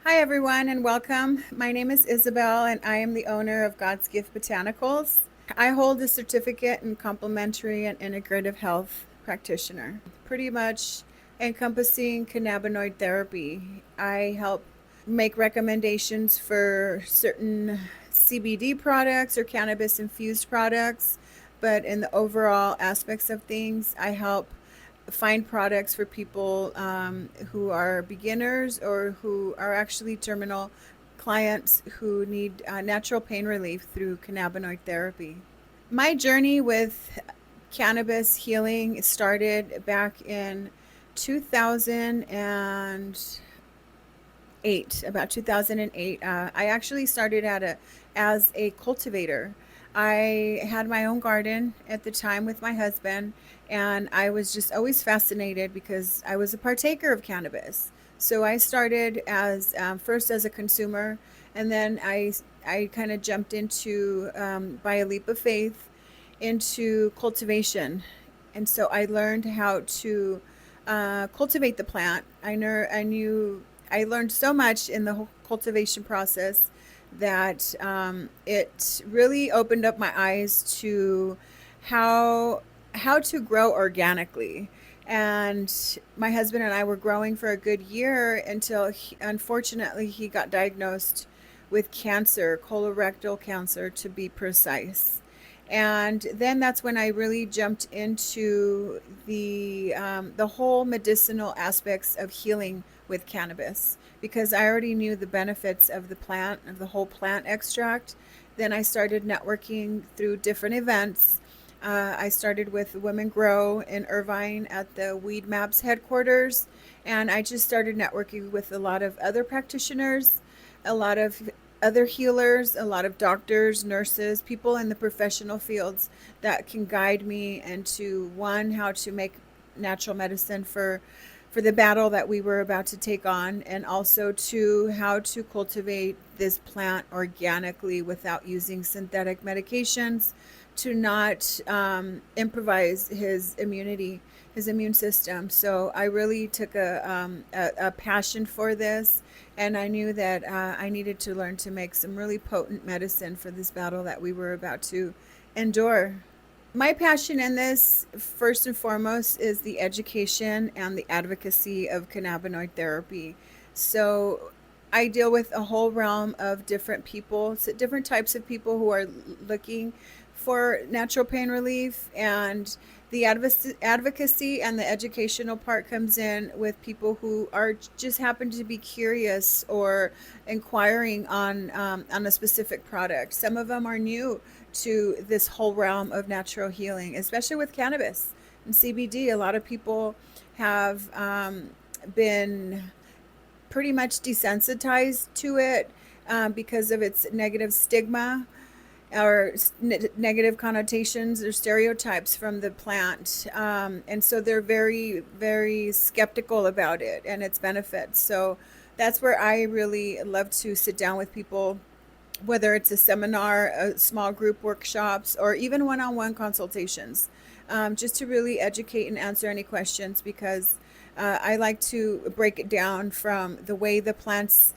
Hi, everyone, and welcome. My name is Isabel, and I am the owner of God's Gift Botanicals. I hold a certificate in complementary and integrative health practitioner, pretty much encompassing cannabinoid therapy. I help make recommendations for certain CBD products or cannabis infused products, but in the overall aspects of things, I help find products for people who are beginners or who are actually terminal clients who need natural pain relief through cannabinoid therapy. My journey with cannabis healing started back in 2008, about 2008. I actually started as a cultivator. I had my own garden at the time with my husband, and I was just always fascinated because I was a partaker of cannabis. So I started as first as a consumer, and then I kind of jumped into by a leap of faith into cultivation, and so I learned how to cultivate the plant. I learned so much in the whole cultivation process that it really opened up my eyes to how how to grow organically. And my husband and I were growing for a good year until unfortunately he got diagnosed with cancer, colorectal cancer to be precise. And then that's when I really jumped into the whole medicinal aspects of healing with cannabis because I already knew the benefits of the plant, of the whole plant extract. Then I started networking through different events. I started with Women Grow in Irvine at the Weed Maps headquarters, and I just started networking with a lot of other practitioners, a lot of other healers, a lot of doctors, nurses, people in the professional fields that can guide me into one, how to make natural medicine for the battle that we were about to take on, and also two, how to cultivate this plant organically without using synthetic medications to not improvise his immune system. So I really took a passion for this, and I knew that I needed to learn to make some really potent medicine for this battle that we were about to endure. My passion in this, first and foremost, is the education and the advocacy of cannabinoid therapy. So I deal with a whole realm of different people, so different types of people who are looking for natural pain relief. And the advocacy and the educational part comes in with people who are just happen to be curious or inquiring on a specific product. Some of them are new to this whole realm of natural healing, especially with cannabis and CBD. A lot of people have been pretty much desensitized to it because of its negative stigma or negative connotations or stereotypes from the plant. And so they're very, very skeptical about it and its benefits. So that's where I really love to sit down with people, whether it's a seminar, a small group workshops, or even one-on-one consultations, just to really educate and answer any questions because I like to break it down from the way the plant's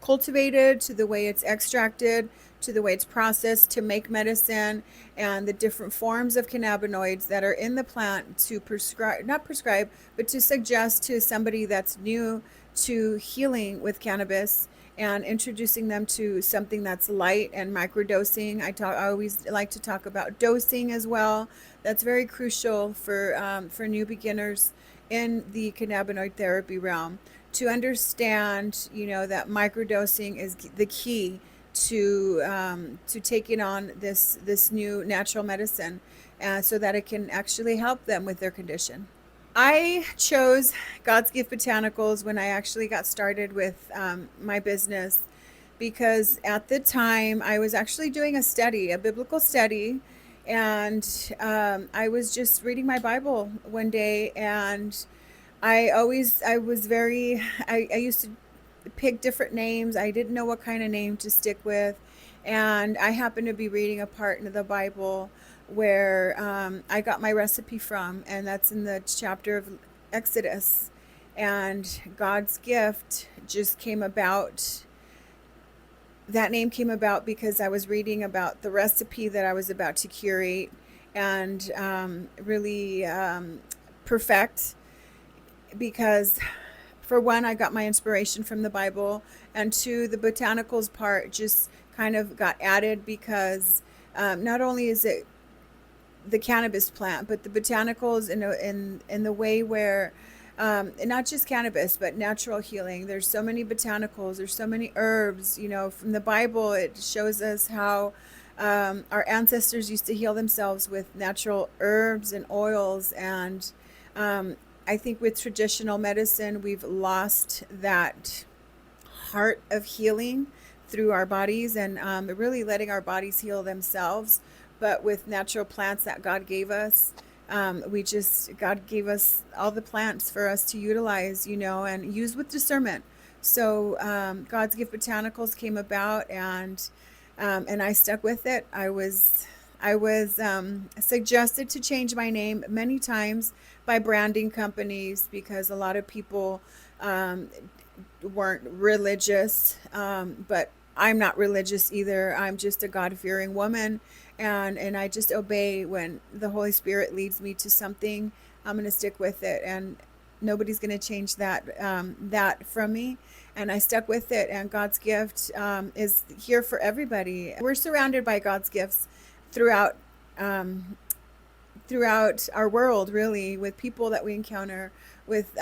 cultivated to the way it's extracted to the way it's processed to make medicine and the different forms of cannabinoids that are in the plant to prescribe, not prescribe, but to suggest to somebody that's new to healing with cannabis and introducing them to something that's light and microdosing. I always like to talk about dosing as well. That's very crucial for new beginners in the cannabinoid therapy realm to understand, that microdosing is the key to taking on this new natural medicine, so that it can actually help them with their condition. I chose God's Gift Botanicals when I actually got started with my business because at the time I was actually doing a biblical study, and I was just reading my Bible one day, and I used to pick different names. I didn't know what kind of name to stick with. And I happened to be reading a part in the Bible where I got my recipe from, and that's in the chapter of Exodus. And God's gift just came about. That name came about because I was reading about the recipe that I was about to curate and really perfect, because for one, I got my inspiration from the Bible, and two, the botanicals part just kind of got added because not only is it the cannabis plant, but the botanicals in the way where not just cannabis, but natural healing. There's so many botanicals. There's so many herbs. You know, from the Bible, it shows us how our ancestors used to heal themselves with natural herbs and oils. And I think with traditional medicine, we've lost that heart of healing through our bodies, and really letting our bodies heal themselves. But with natural plants that God gave us, God gave us all the plants for us to utilize, you know, and use with discernment. So God's gift botanicals came about, and I stuck with it. I was suggested to change my name many times by branding companies because a lot of people um, weren't religious, but I'm not religious either. I'm just a God-fearing woman, and I just obey when the Holy Spirit leads me to something. I'm going to stick with it, and nobody's going to change that from me. And I stuck with it, and God's gift is here for everybody. We're surrounded by God's gifts throughout um, throughout our world, really, with people that we encounter, with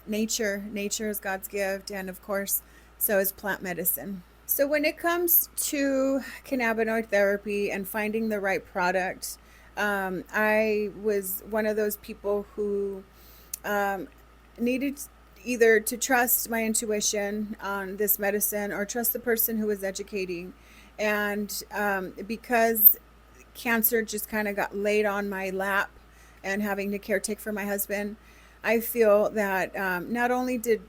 nature. Nature is God's gift, and of course, so is plant medicine. So when it comes to cannabinoid therapy and finding the right product, I was one of those people who um, needed either to trust my intuition on this medicine or trust the person who was educating. And because cancer just kind of got laid on my lap and having to caretake for my husband, I feel that not only did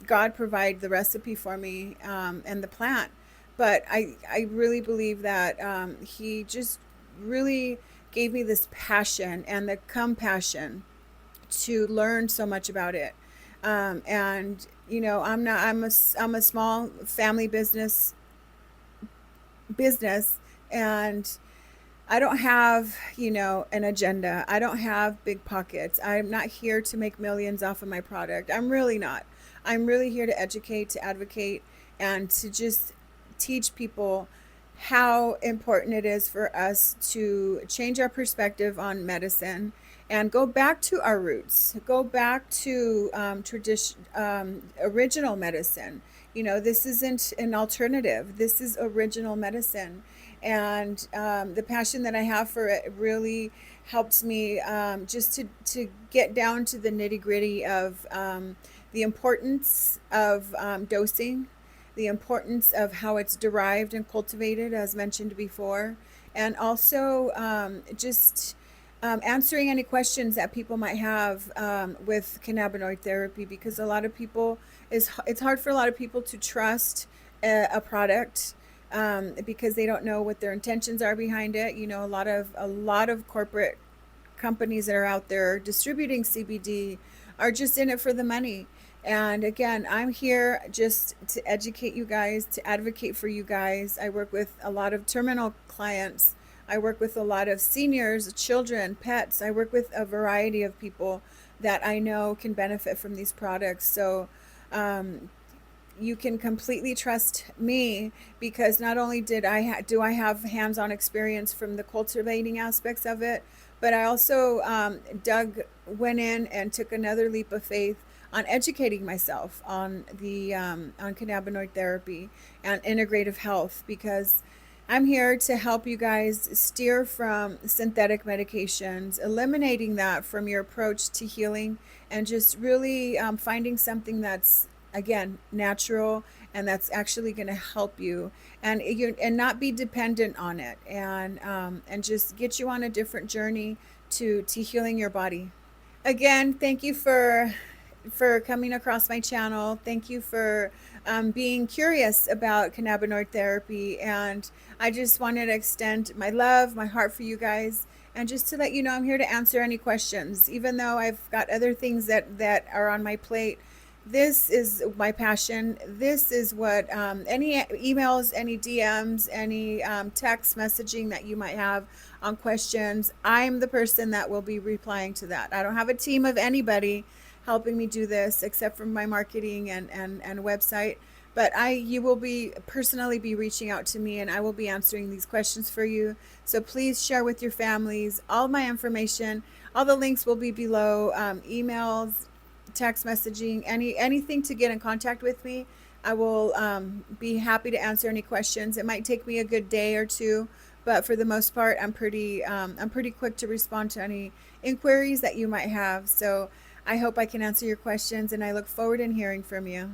God provide the recipe for me and the plant, but I really believe that He just really gave me this passion and the compassion to learn so much about it. And you know, I'm a small family business, and I don't have, you know, an agenda. I don't have big pockets. I'm not here to make millions off of my product. I'm really not. I'm really here to educate, to advocate, and to just teach people how important it is for us to change our perspective on medicine and go back to our roots, go back to original medicine. You know, this isn't an alternative. This is original medicine. And the passion that I have for it really helps me just to get down to the nitty gritty of the importance of dosing, the importance of how it's derived and cultivated, as mentioned before, and also just answering any questions that people might have with cannabinoid therapy, because a lot of people it's hard for a lot of people to trust a product because they don't know what their intentions are behind it. You know, a lot of corporate companies that are out there distributing CBD are just in it for the money. And again, I'm here just to educate you guys, to advocate for you guys. I work with a lot of terminal clients. I work with a lot of seniors, children, pets. I work with a variety of people that I know can benefit from these products. So um, you can completely trust me, because not only do I have hands-on experience from the cultivating aspects of it, but I also went in and took another leap of faith on educating myself on the on cannabinoid therapy and integrative health, because I'm here to help you guys steer from synthetic medications, eliminating that from your approach to healing, and just really finding something that's, again, natural, and that's actually going to help you, and not be dependent on it, and just get you on a different journey to healing your body. Again, thank you for coming across my channel. Thank you for being curious about cannabinoid therapy. And I just wanted to extend my love, my heart for you guys. And just to let you know, I'm here to answer any questions, even though I've got other things that are on my plate. This is my passion. This is what any emails, any DMs, any text messaging that you might have on questions, I'm the person that will be replying to that. I don't have a team of anybody helping me do this except for my marketing and website. But you will be personally be reaching out to me, and I will be answering these questions for you. So please share with your families. All my information, all the links will be below. Emails, text messaging, anything to get in contact with me. I will be happy to answer any questions. It might take me a good day or two, but for the most part, I'm pretty quick to respond to any inquiries that you might have. So I hope I can answer your questions, and I look forward in hearing from you.